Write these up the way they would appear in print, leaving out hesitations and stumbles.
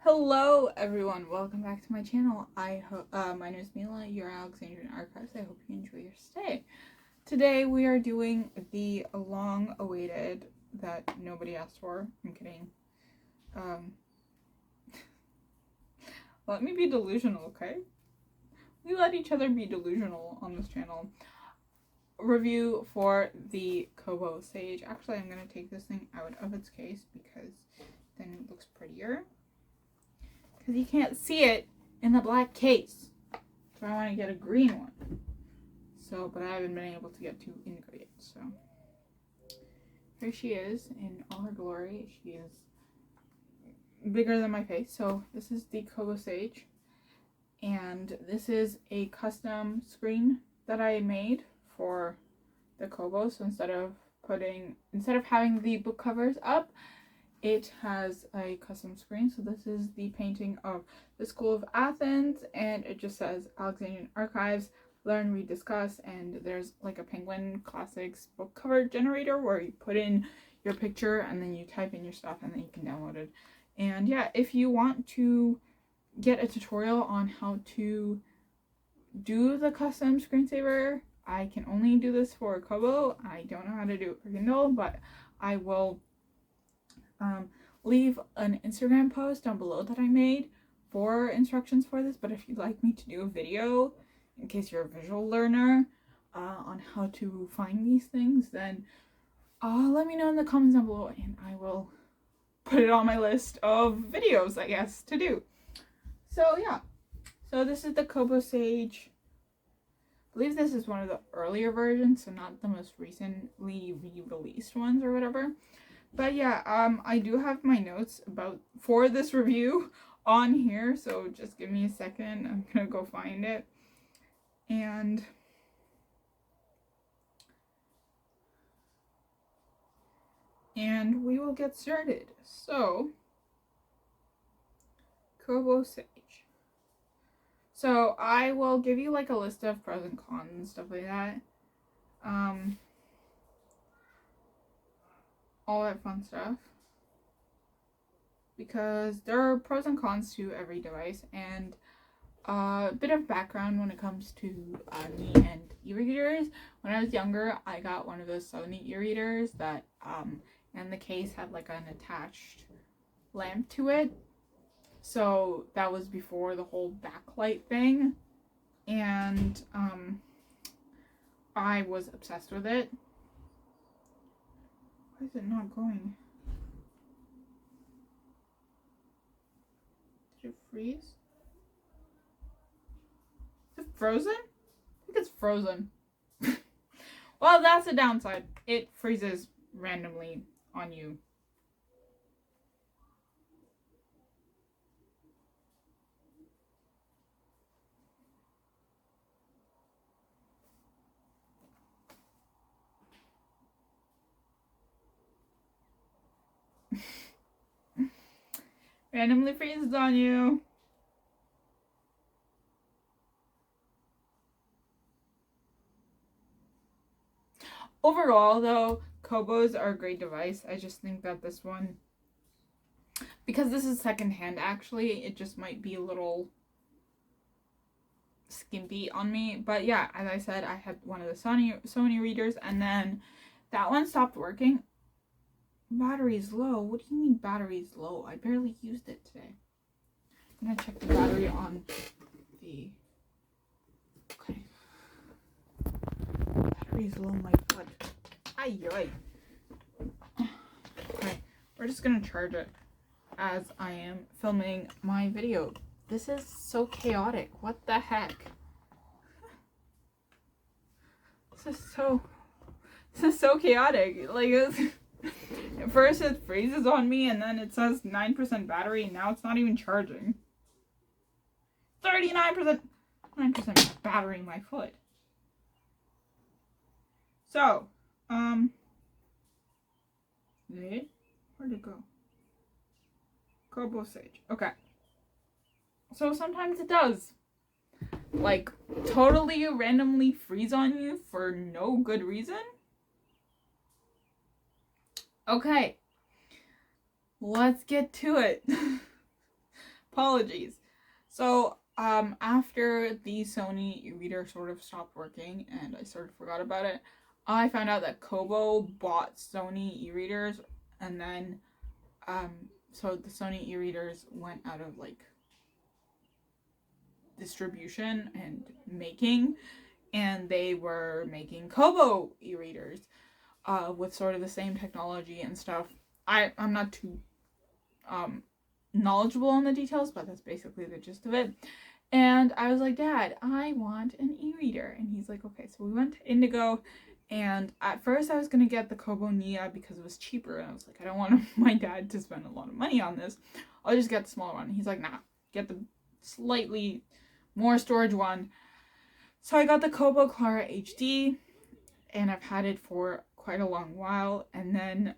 Hello everyone, welcome back to my channel. My name is Mila, your Alexandrian archives. I hope you enjoy your stay. Today we are doing the long-awaited that nobody asked for. I'm kidding. Let me be delusional, okay? We let each other be delusional on this channel. Review for the Kobo Sage. Actually, I'm going to take this thing out of its case because then it looks prettier. Because you can't see it in the black case. So I want to get a green one. So, but I haven't been able to get to integrate. So here she is in all her glory. She is bigger than my face. So this is the Kobo Sage. And this is a custom screen that I made for the Kobo. So instead of having the book covers up, it has a custom screen. So this is the painting of the School of Athens, and it just says Alexandrian Archives, learn, read, discuss, and there's like a Penguin Classics book cover generator where you put in your picture and then you type in your stuff and then you can download it. And yeah, if you want to get a tutorial on how to do the custom screensaver, I can only do this for Kobo. I don't know how to do it for Kindle, but I will leave an Instagram post down below that I made for instructions for this. But if you'd like me to do a video, in case you're a visual learner, on how to find these things, then let me know in the comments down below and I will put it on my list of videos, I guess, to do. So yeah, so this is the Kobo Sage. I believe this is one of the earlier versions, so not the most recently re-released ones or whatever. But yeah, I do have my notes for this review on here, so just give me a second. I'm gonna go find it. And we will get started. So, Kobo Sage. So I will give you like a list of pros and cons and stuff like that. All that fun stuff, because there are pros and cons to every device, and a bit of background when it comes to me and e-readers. When I was younger, I got one of those Sony e-readers that and the case had like an attached lamp to it, so that was before the whole backlight thing, and I was obsessed with it. Why is it not going? Did it freeze? Is it frozen? I think it's frozen. Well, that's the downside. It freezes randomly on you. Randomly freezes on you. Overall, though, Kobos are a great device. I just think that this one, because this is secondhand, actually, it just might be a little skimpy on me. But yeah, as I said, I had one of the Sony readers, and then that one stopped working. Battery's low? What do you mean battery's low? I barely used it today. I'm gonna check the battery on the... Okay. Battery's low, my foot. Ay. Okay, we're just gonna charge it as I am filming my video. This is so chaotic. What the heck? This is so chaotic. Like, at first it freezes on me, and then it says 9% battery, and now it's not even charging. 39%, 9% battery in my foot. So, where'd it go? Kobo Sage. Okay. So sometimes it does, like, totally randomly freeze on you for no good reason. Okay, let's get to it. Apologies. So, after the Sony e-reader sort of stopped working and I sort of forgot about it, I found out that Kobo bought Sony e-readers, and then, so the Sony e-readers went out of, like, distribution and making, and they were making Kobo e-readers, with sort of the same technology and stuff. I'm not too, knowledgeable on the details, but that's basically the gist of it. And I was like, Dad, I want an e-reader. And he's like, okay. So we went to Indigo, and at first I was going to get the Kobo Nia because it was cheaper. And I was like, I don't want my dad to spend a lot of money on this. I'll just get the smaller one. And he's like, nah, get the slightly more storage one. So I got the Kobo Clara HD, and I've had it for quite a long while. And then,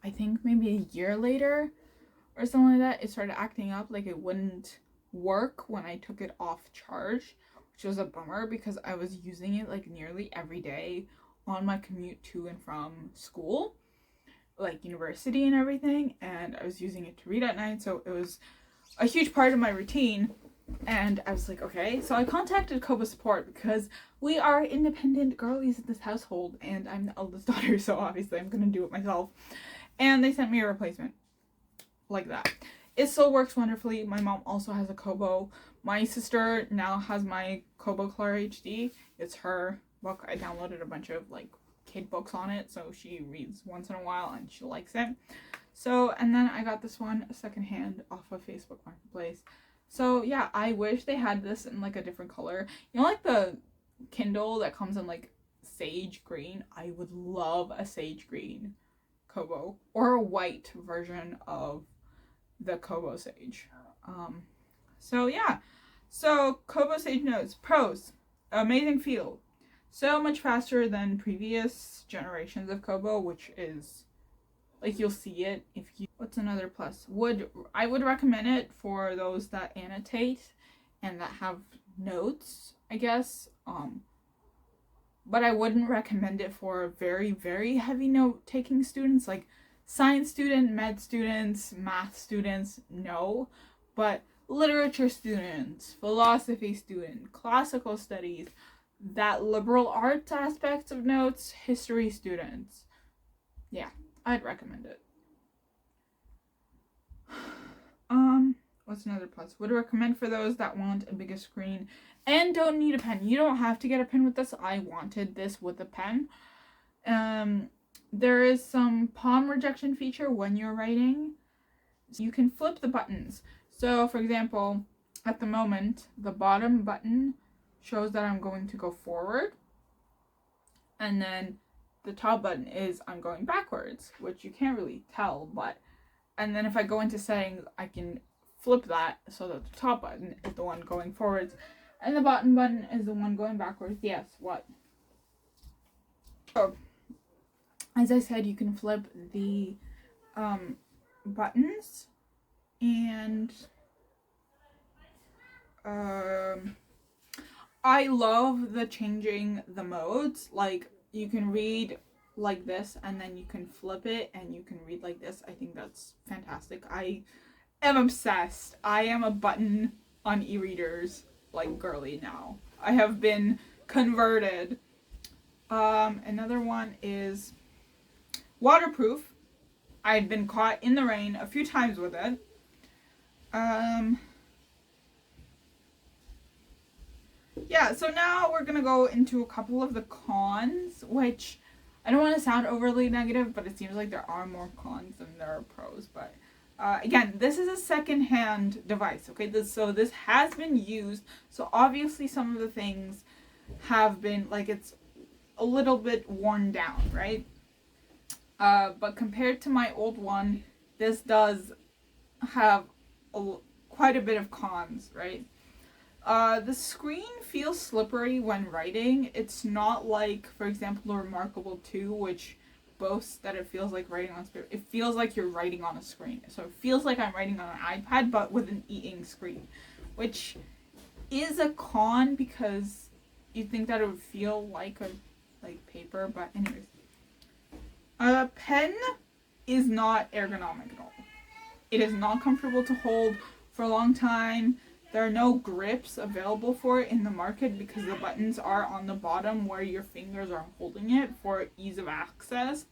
I think maybe a year later or something like that, it started acting up, like it wouldn't work when I took it off charge, which was a bummer because I was using it like nearly every day on my commute to and from school, like university and everything, and I was using it to read at night, so it was a huge part of my routine. And I was like, okay. So I contacted Kobo support because we are independent girlies in this household, and I'm the eldest daughter, so obviously I'm gonna do it myself. And they sent me a replacement. Like that. It still works wonderfully. My mom also has a Kobo. My sister now has my Kobo Clara HD. It's her book. I downloaded a bunch of like kid books on it, so she reads once in a while and she likes it. So, and then I got this one secondhand off of Facebook Marketplace. So yeah, I wish they had this in like a different color. You know, like the Kindle that comes in like sage green? I would love a sage green Kobo, or a white version of the Kobo Sage. So yeah, so Kobo Sage notes. Pros: amazing feel, so much faster than previous generations of Kobo, which is like you'll see it if you. What's another plus? I would recommend it for those that annotate and that have notes, I guess. But I wouldn't recommend it for very, very heavy note-taking students, like science student, med students, math students, no. But literature students, philosophy student, classical studies, that liberal arts aspects of notes, history students. Yeah, I'd recommend it. What's another plus? Would recommend for those that want a bigger screen and don't need a pen. You don't have to get a pen with this. I wanted this with a pen. There is some palm rejection feature when you're writing. So you can flip the buttons. So, for example, at the moment, the bottom button shows that I'm going to go forward. And then the top button is I'm going backwards, which you can't really tell, but... And then if I go into settings, I can flip that so that the top button is the one going forwards and the bottom button is the one going backwards. Yes, what? So, as I said, you can flip the buttons, and I love the changing the modes. Like, you can read like this and then you can flip it and you can read like this. I think that's fantastic. I am obsessed. I am a button on e-readers like girly now. I have been converted. Another one is waterproof. I've been caught in the rain a few times with it. Yeah, so now we're gonna go into a couple of the cons, which I don't want to sound overly negative, but it seems like there are more cons than there are pros. But again, this is a second-hand device, okay? So this has been used, so obviously some of the things have been, like, it's a little bit worn down, right? But compared to my old one, this does have quite a bit of cons, right? The screen feels slippery when writing. It's not like, for example, the Remarkable 2, which boasts that it feels like writing on screen. It feels like you're writing on a screen. So it feels like I'm writing on an iPad, but with an e-ink screen, which is a con because you think that it would feel like paper, but anyways. A pen is not ergonomic at all. It is not comfortable to hold for a long time. There are no grips available for it in the market because the buttons are on the bottom where your fingers are holding it for ease of access.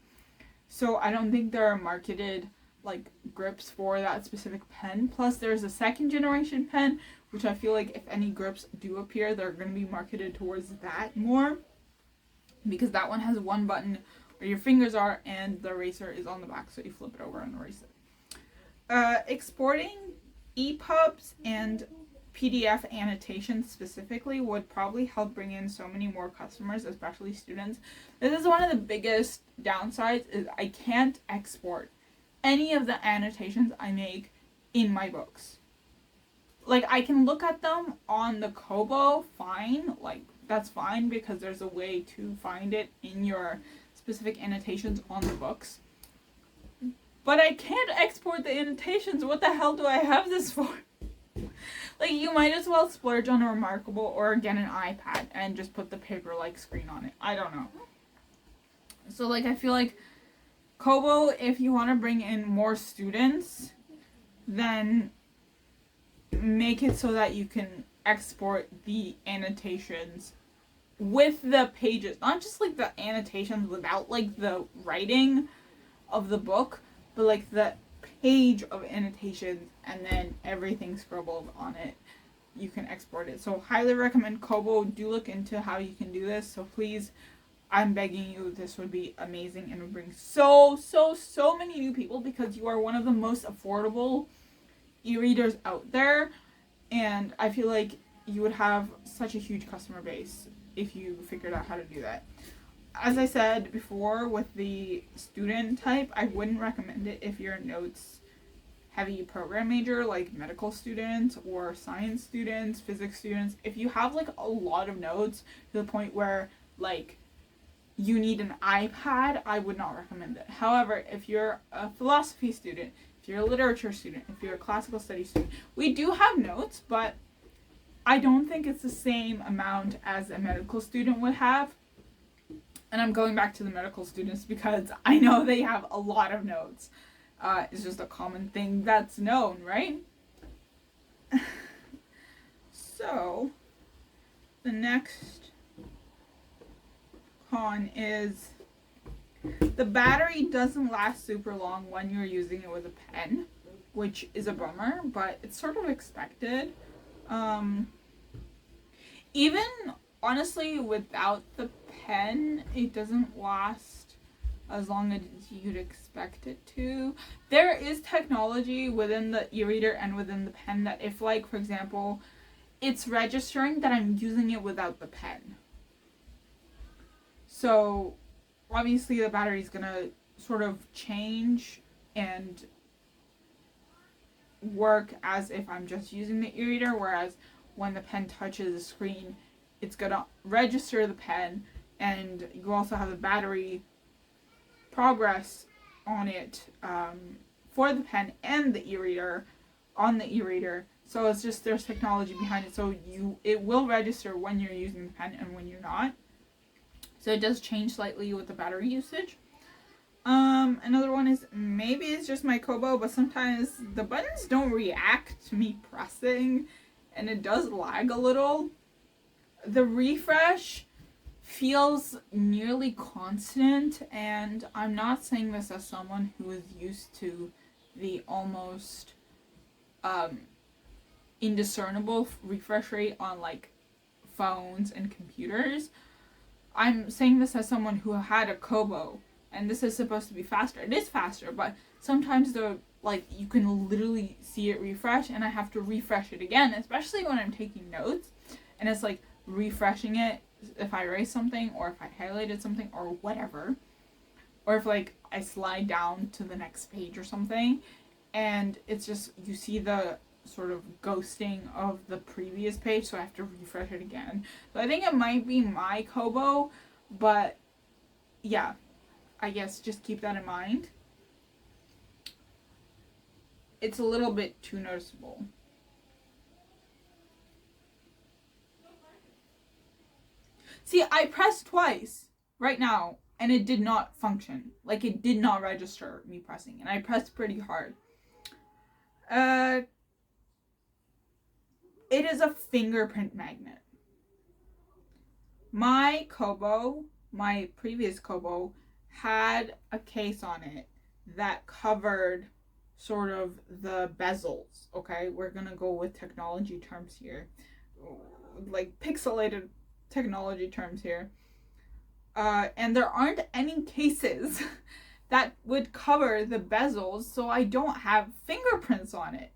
So I don't think there are marketed like grips for that specific pen. Plus there's a second generation pen, which I feel like if any grips do appear, they're going to be marketed towards that more, because that one has one button where your fingers are and the eraser is on the back, so you flip it over and erase it. Exporting EPUBs and PDF annotations specifically would probably help bring in so many more customers, especially students. This is one of the biggest downsides, is I can't export any of the annotations I make in my books. Like, I can look at them on the Kobo, fine, like, that's fine because there's a way to find it in your specific annotations on the books. But I can't export the annotations. What the hell do I have this for? Like, you might as well splurge on a Remarkable or get an iPad and just put the paper-like screen on it. I don't know. So, like, I feel like Kobo, if you want to bring in more students, then make it so that you can export the annotations with the pages. Not just, like, the annotations without, like, the writing of the book, but, like, the page of annotations and then everything scribbled on it. You can export it. So highly recommend Kobo. Do look into how you can do this. So please, I'm begging you, this would be amazing and would bring so many new people, because you are one of the most affordable e-readers out there, and I feel like you would have such a huge customer base if you figured out how to do that. As I said before, with the student type, I wouldn't recommend it if you're a notes heavy program major, like medical students or science students, physics students. If you have like a lot of notes to the point where like you need an iPad, I would not recommend it. However, if you're a philosophy student, if you're a literature student, if you're a classical studies student, we do have notes, but I don't think it's the same amount as a medical student would have. And I'm going back to the medical students because I know they have a lot of notes. It's just a common thing that's known, right? So, the next con is the battery doesn't last super long when you're using it with a pen, which is a bummer, but it's sort of expected. Even honestly, without the pen, it doesn't last as long as you'd expect it to. There is technology within the e-reader and within the pen that if, like, for example, it's registering that I'm using it without the pen. So, obviously the battery is gonna sort of change and work as if I'm just using the e-reader, whereas when the pen touches the screen, it's gonna register the pen, and you also have the battery progress on it for the pen and the e-reader on the e-reader. So it's just there's technology behind it, so it will register when you're using the pen and when you're not. So it does change slightly with the battery usage. Another one is, maybe it's just my Kobo, but sometimes the buttons don't react to me pressing, and it does lag a little. The refresh feels nearly constant, and I'm not saying this as someone who is used to the almost indiscernible refresh rate on like phones and computers. I'm saying this as someone who had a Kobo, and this is supposed to be faster. It is faster, but sometimes you can literally see it refresh, and I have to refresh it again, especially when I'm taking notes, and it's like refreshing it if I erase something or if I highlighted something or whatever, or if like I slide down to the next page or something, and it's just, you see the sort of ghosting of the previous page, so I have to refresh it again. So I think it might be my Kobo, but yeah, I guess just keep that in mind. It's a little bit too noticeable. See, I pressed twice right now, and it did not function. Like, it did not register me pressing, and I pressed pretty hard. Uh, it is a fingerprint magnet. My Kobo, my previous Kobo, had a case on it that covered sort of the bezels. Okay, we're gonna go with technology terms here, like pixelated technology terms here. And there aren't any cases that would cover the bezels, so I don't have fingerprints on it.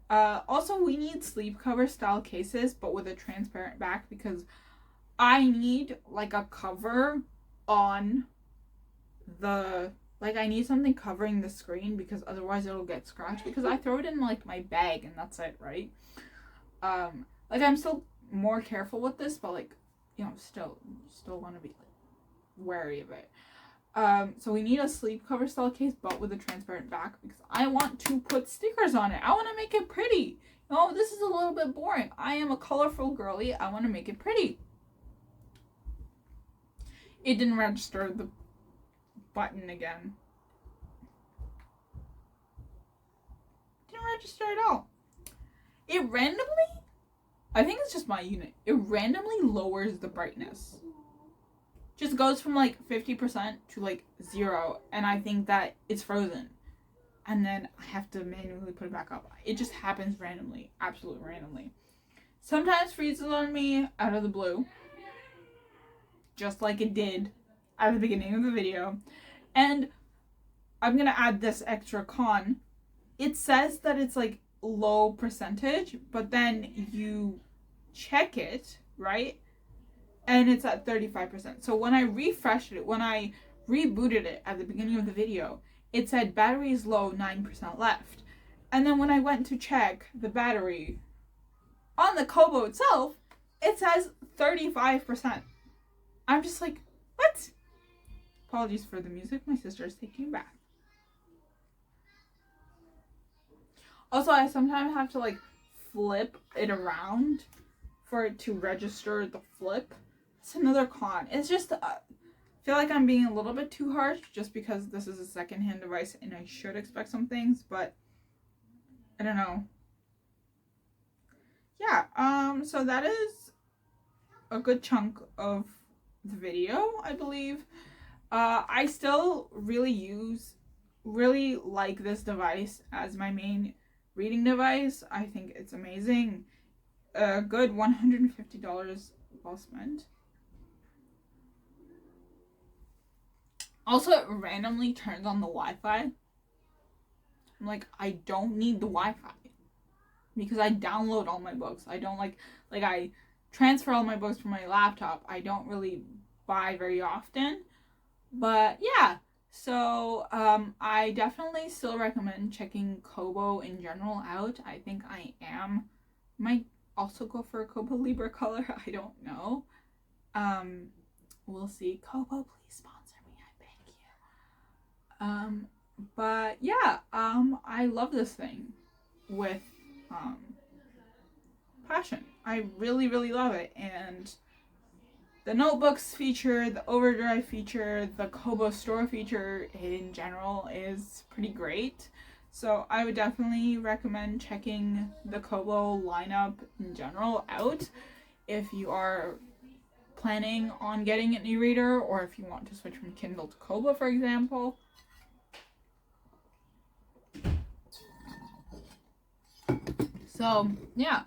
Also, we need sleep cover style cases, but with a transparent back, because I need like a cover on the, like, I need something covering the screen, because otherwise it'll get scratched, because I throw it in like my bag and that's it, right? Like, I'm still more careful with this, but like, you know, still want to be like wary of it. So we need a sleep cover style case, but with a transparent back, because I want to put stickers on it. I want to make it pretty. No, this is a little bit boring. I am a colorful girly. I want to make it pretty. It didn't register the button again. Didn't register at all. It randomly, I think it's just my unit, it randomly lowers the brightness. Just goes from like 50% to like 0, and I think that it's frozen. And then I have to manually put it back up. It just happens randomly, absolutely randomly. Sometimes freezes on me out of the blue, just like it did at the beginning of the video. And I'm gonna add this extra con. It says that it's like low percentage, but then you check it, right? And it's at 35%. So when I refreshed it, when I rebooted it at the beginning of the video, it said battery is low, 9% left. And then when I went to check the battery on the Kobo itself, it says 35%. I'm just like, what? Apologies for the music. My sister is taking a bath. Also, I sometimes have to like flip it around for it to register the flip. It's another con. It's just, I feel like I'm being a little bit too harsh just because this is a secondhand device and I should expect some things, but I don't know. Yeah, so that is a good chunk of the video, I believe. I still really like this device as my main reading device. I think it's amazing. A good $150 well spent. Also, it randomly turns on the Wi-Fi. I'm like, I don't need the Wi-Fi because I download all my books. I don't like I transfer all my books from my laptop. I don't really buy very often. But yeah, so I definitely still recommend checking Kobo in general out. I think I might also go for a Kobo Libra color. I don't know. We'll see. Kobo, please sponsor me. I beg you. But yeah, I love this thing with passion. I really, really love it. And the notebooks feature, the overdrive feature, the Kobo store feature in general is pretty great. So I would definitely recommend checking the Kobo lineup in general out if you are planning on getting an e-reader, or if you want to switch from Kindle to Kobo, for example. So yeah,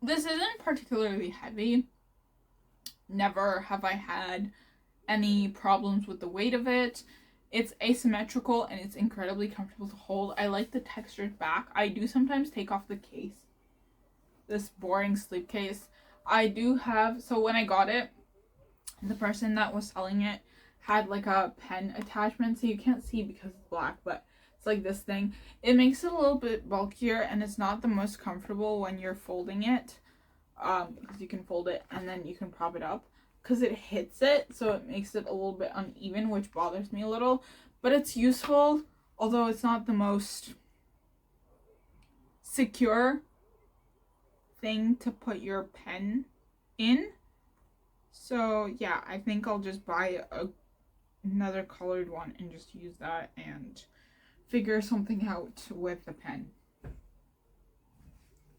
this isn't particularly heavy. Never have I had any problems with the weight of it. It's asymmetrical and it's incredibly comfortable to hold. I like the textured back. I do sometimes take off the case, this boring sleep case. I do have, so when I got it, the person that was selling it had like a pen attachment, so you can't see because it's black, but it's like this thing. It makes it a little bit bulkier and it's not the most comfortable when you're folding it, because you can fold it and then you can prop it up, because it hits it, so it makes it a little bit uneven, which bothers me a little, but it's useful, although it's not the most secure thing to put your pen in. So yeah, I think I'll just buy another colored one and just use that and figure something out with the pen.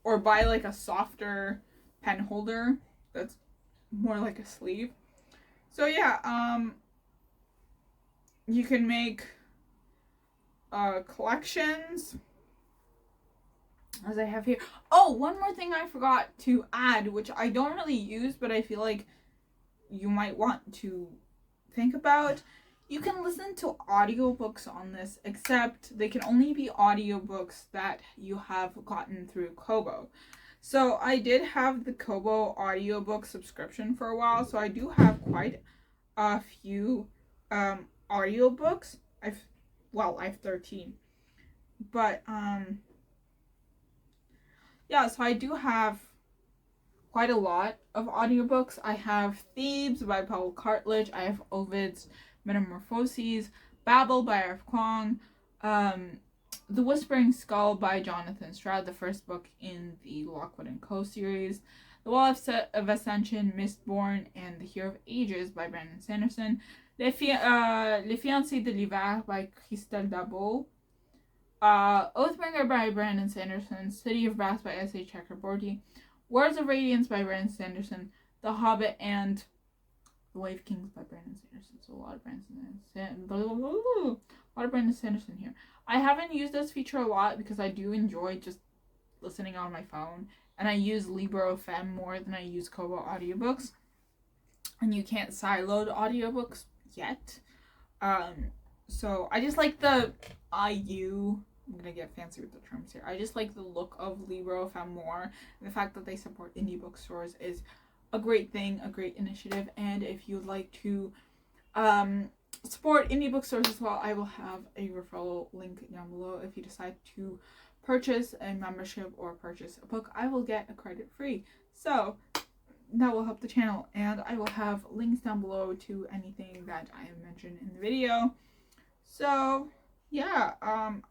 Or buy like a softer pen holder that's more like a sleeve. So yeah, you can make collections as I have here. Oh, one more thing I forgot to add, which I don't really use, but I feel like you might want to think about. You can listen to audiobooks on this, except they can only be audiobooks that you have gotten through Kobo. So I did have the Kobo audiobook subscription for a while, so I do have quite a few audiobooks. I have 13. But yeah, so I do have quite a lot of audiobooks. I have Thebes by Paul Cartledge. I have Ovid's Metamorphoses, Babel by R.F. Kuang, The Whispering Skull by Jonathan Stroud, the first book in the Lockwood & Co. series, The Wall of Ascension, Mistborn, and The Hero of Ages by Brandon Sanderson, Les Fiancés de l'Hiver by Christelle Dabot, Oathbringer by Brandon Sanderson, City of Brass by S.A. Chakraborty, Words of Radiance by Brandon Sanderson, The Hobbit, and The Wave Kings by Brandon Sanderson. So a lot of Brandon Sanderson here. I haven't used this feature a lot because I do enjoy just listening on my phone, and I use Libro.fm more than I use Kobo audiobooks. And you can't sideload audiobooks yet. So I just like the I'm gonna get fancy with the terms here. I just like the look of Libro.fm more. And the fact that they support indie bookstores is a great thing, a great initiative. And if you'd like to support indie bookstores as well, I will have a referral link down below. If you decide to purchase a membership or purchase a book, I will get a credit free. So that will help the channel. And I will have links down below to anything that I have mentioned in the video. So yeah,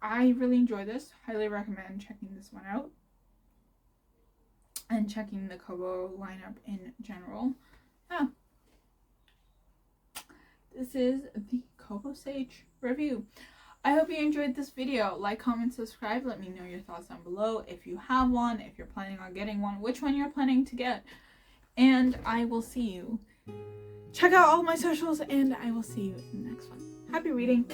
I really enjoy this. Highly recommend checking this one out. And checking the Kobo lineup in general. Yeah. This is the Kobo Sage review. I hope you enjoyed this video. Like, comment, subscribe. Let me know your thoughts down below. If you have one, if you're planning on getting one, which one you're planning to get. And I will see you. Check out all my socials, and I will see you in the next one. Happy reading.